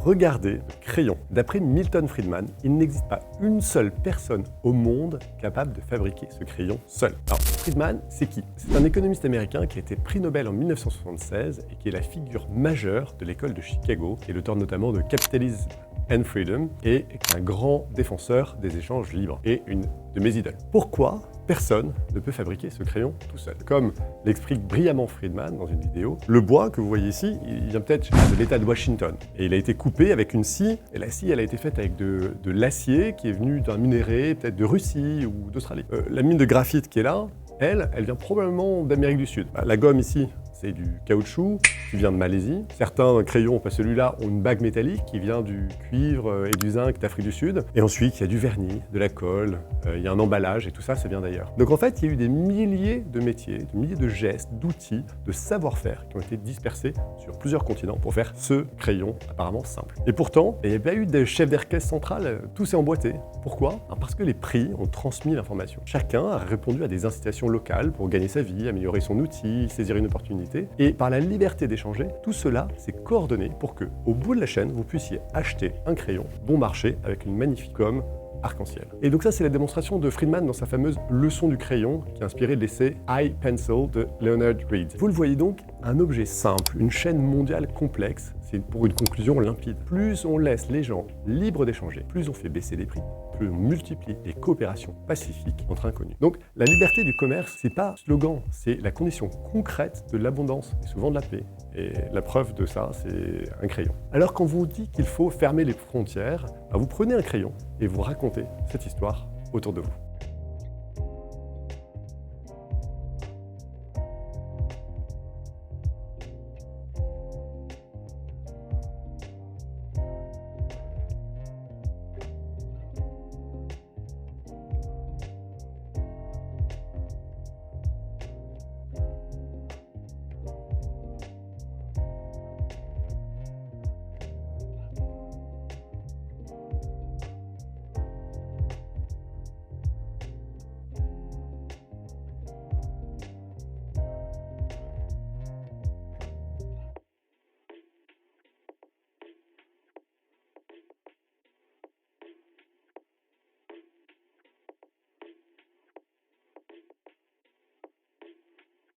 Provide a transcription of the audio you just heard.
Regardez le crayon. D'après Milton Friedman, il n'existe pas une seule personne au monde capable de fabriquer ce crayon seul. Alors, Friedman, c'est qui? C'est un économiste américain qui a été prix Nobel en 1976 et qui est la figure majeure de l'école de Chicago, qui est l'auteur notamment de Capitalism and Freedom et est un grand défenseur des échanges libres et une de mes idoles. Pourquoi personne ne peut fabriquer ce crayon tout seul? Comme l'explique brillamment Friedman dans une vidéo, le bois que vous voyez ici, il vient peut-être de l'État de Washington. Et il a été coupé avec une scie, et la scie, elle a été faite avec de l'acier qui est venu d'un minerai, peut-être de Russie ou d'Australie. La mine de graphite qui est là, elle vient probablement d'Amérique du Sud. La gomme ici, c'est du caoutchouc qui vient de Malaisie. Certains crayons, pas celui-là, ont une bague métallique qui vient du cuivre et du zinc d'Afrique du Sud. Et ensuite, il y a du vernis, de la colle, il y a un emballage et tout ça, ça vient d'ailleurs. Donc en fait, il y a eu des milliers de métiers, des milliers de gestes, d'outils, de savoir-faire qui ont été dispersés sur plusieurs continents pour faire ce crayon apparemment simple. Et pourtant, il n'y a pas eu de chef d'orchestre central, tout s'est emboîté. Pourquoi? Parce que les prix ont transmis l'information. Chacun a répondu à des incitations locales pour gagner sa vie, améliorer son outil, saisir une opportunité. Et par la liberté d'échanger, tout cela s'est coordonné pour que, au bout de la chaîne, vous puissiez acheter un crayon bon marché avec une magnifique gomme arc-en-ciel. Et donc ça, c'est la démonstration de Friedman dans sa fameuse leçon du crayon qui a inspiré l'essai iPencil de Leonard Read. Vous le voyez donc, un objet simple, une chaîne mondiale complexe, c'est pour une conclusion limpide. Plus on laisse les gens libres d'échanger, plus on fait baisser les prix, plus on multiplie les coopérations pacifiques entre inconnus. Donc la liberté du commerce, c'est pas un slogan, c'est la condition concrète de l'abondance et souvent de la paix. Et la preuve de ça, c'est un crayon. Alors quand vous dit qu'il faut fermer les frontières, vous prenez un crayon et vous racontez cette histoire autour de vous.